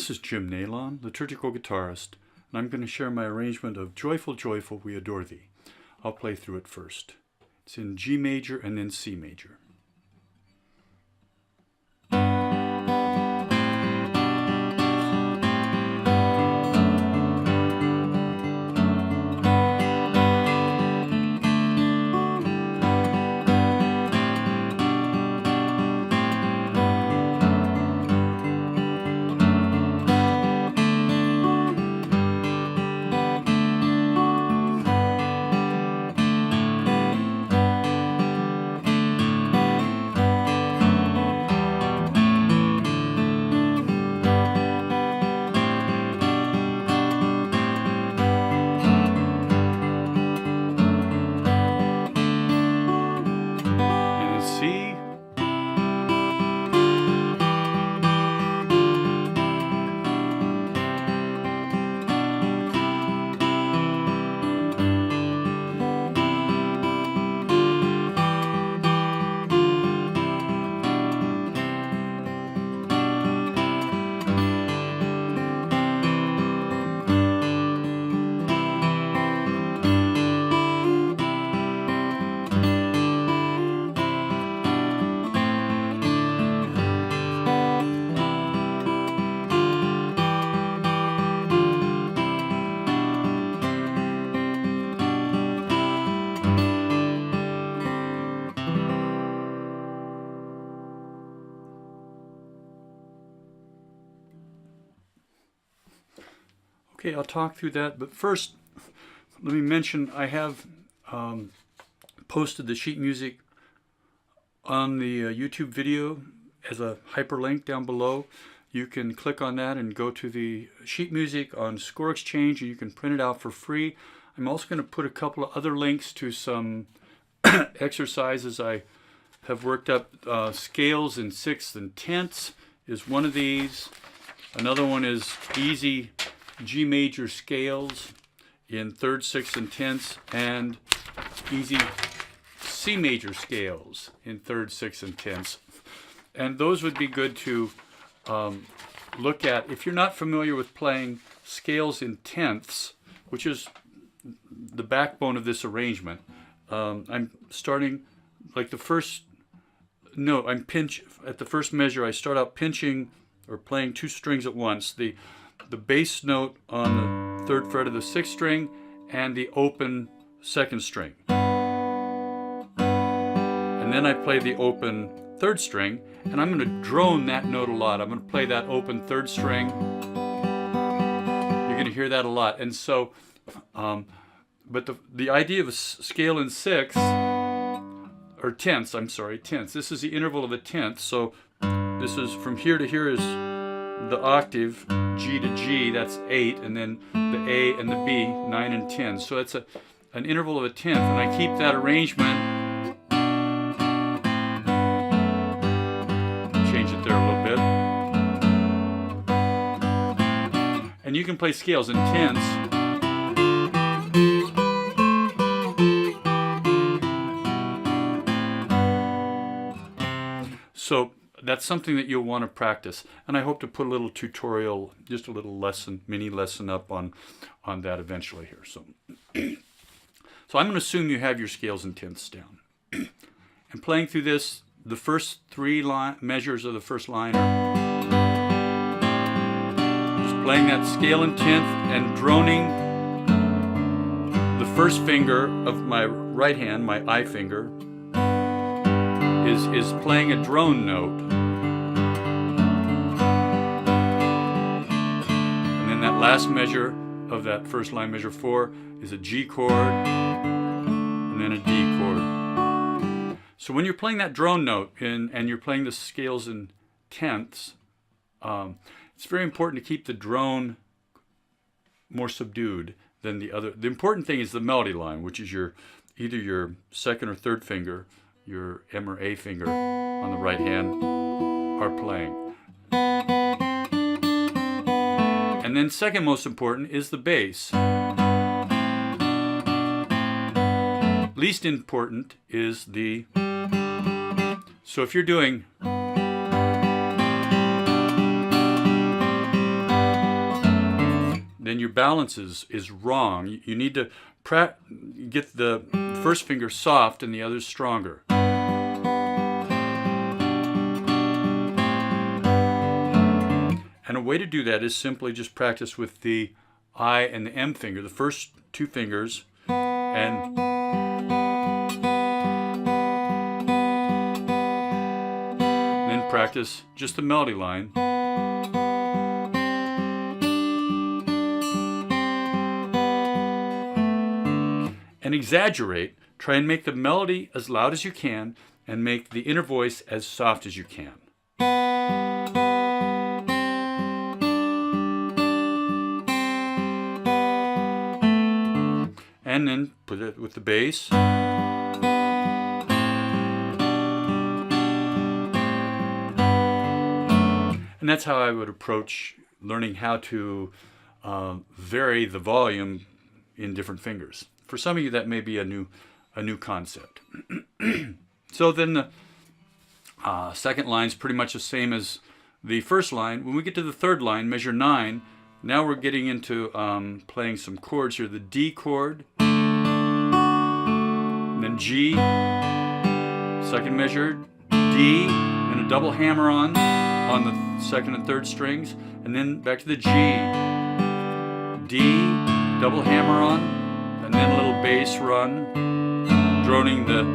This is Jim Nailon, liturgical guitarist, and I'm going to share my arrangement of Joyful, Joyful, We Adore Thee. I'll play through it first. It's in G major and then C major. C. Okay, I'll talk through that, but first, let me mention I have posted the sheet music on the YouTube video as a hyperlink down below. You can click on that and go to the sheet music on Score Exchange, and you can print it out for free. I'm also going to put a couple of other links to some exercises I have worked up. Scales in sixths and tenths is one of these. Another one is easy G major scales in third, sixth, and tenths, and easy C major scales in third, sixth, and tenths. And those would be good to look at. If you're not familiar with playing scales in tenths, which is the backbone of this arrangement, I'm starting like the first note. At the first measure, I start out pinching or playing two strings at once. The bass note on the third fret of the sixth string and the open second string. And then I play the open third string, and I'm going to drone that note a lot. I'm going to play that open third string. You're going to hear that a lot. And so, but the idea of a scale in sixths, or tenths, tenths. This is the interval of a tenth. So this is from here to here is the octave, G to G, that's 8, and then the A and the B, 9 and 10. So that's an interval of a tenth, and I keep that arrangement. Change it there a little bit. And you can play scales in tenths. So that's something that you'll want to practice, and I hope to put a little tutorial, just a little lesson, mini lesson up on that eventually here. So, so I'm going to assume you have your scales and tenths down. And playing through this, the first three measures of the first line are just playing that scale and tenth and droning the first finger of my right hand, my I finger, is playing a drone note. And then that last measure of that first line, measure 4, is a G chord and then a D chord. So when you're playing that drone note and you're playing the scales in tenths, it's very important to keep the drone more subdued than the other. The important thing is the melody line, which is either your second or third finger, your M or A finger on the right hand are playing. And then second most important is the bass. Least important is the, so if you're doing then your balance is wrong. You need to get the first finger soft and the others stronger. And a way to do that is simply just practice with the I and the M finger, the first two fingers, and then practice just the melody line. And exaggerate. Try and make the melody as loud as you can and make the inner voice as soft as you can. And then put it with the bass. And that's how I would approach learning how to vary the volume in different fingers. For some of you, that may be a new concept. So then the second line is pretty much the same as the first line. When we get to the third line, measure 9, now we're getting into playing some chords here. The D chord, and then G, second measure, D, and a double hammer on the second and third strings, and then back to the G, D, double hammer on, and then a little bass run, droning the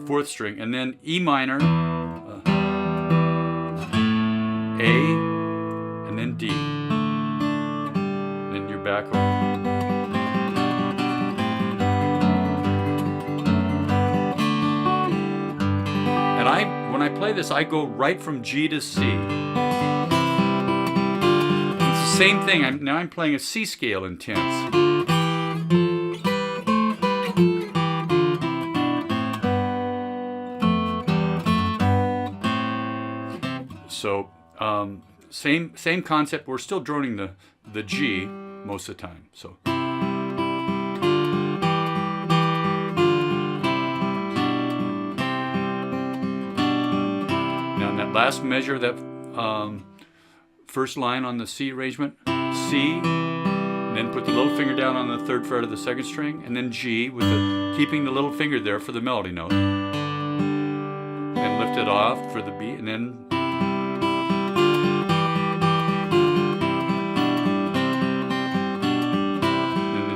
fourth string, and then E minor, A, and then D. And then you're back home. And when I play this, I go right from G to C. It's the same thing. Now I'm playing a C scale in tenths. So same concept. We're still droning the G most of the time. So now in that last measure, that first line on the C arrangement, C, and then put the little finger down on the third fret of the second string, and then G with keeping the little finger there for the melody note, and lift it off for the B, and then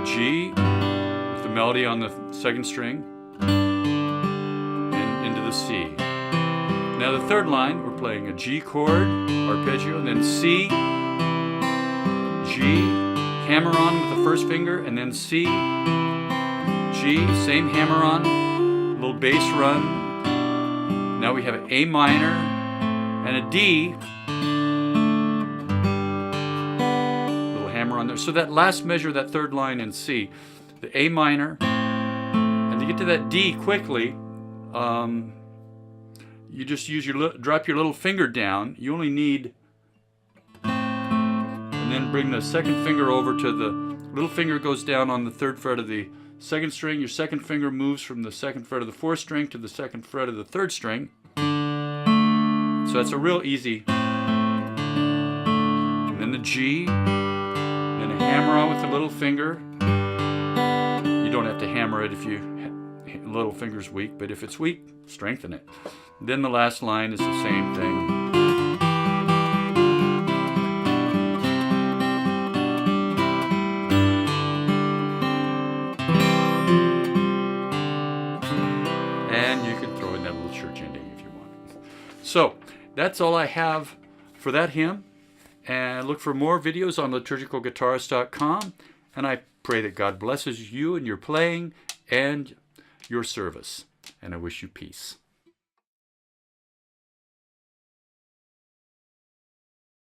G with the melody on the second string and into the C. Now the third line, we're playing a G chord, arpeggio, and then C, G, hammer on with the first finger, and then C, G, same hammer on, little bass run. Now we have an A minor and a D, on there. So that last measure, that third line in C, the A minor, and to get to that D quickly, you just drop your little finger down. You only need, and then bring the second finger over to the little finger goes down on the third fret of the second string. Your second finger moves from the second fret of the fourth string to the second fret of the third string. So that's a real easy. And then the G. Hammer on with the little finger. You don't have to hammer it if your little finger's weak, but if it's weak, strengthen it. Then the last line is the same thing. And you can throw in that little church ending if you want. So that's all I have for that hymn. And look for more videos on liturgicalguitarist.com. And I pray that God blesses you in your playing and your service. And I wish you peace.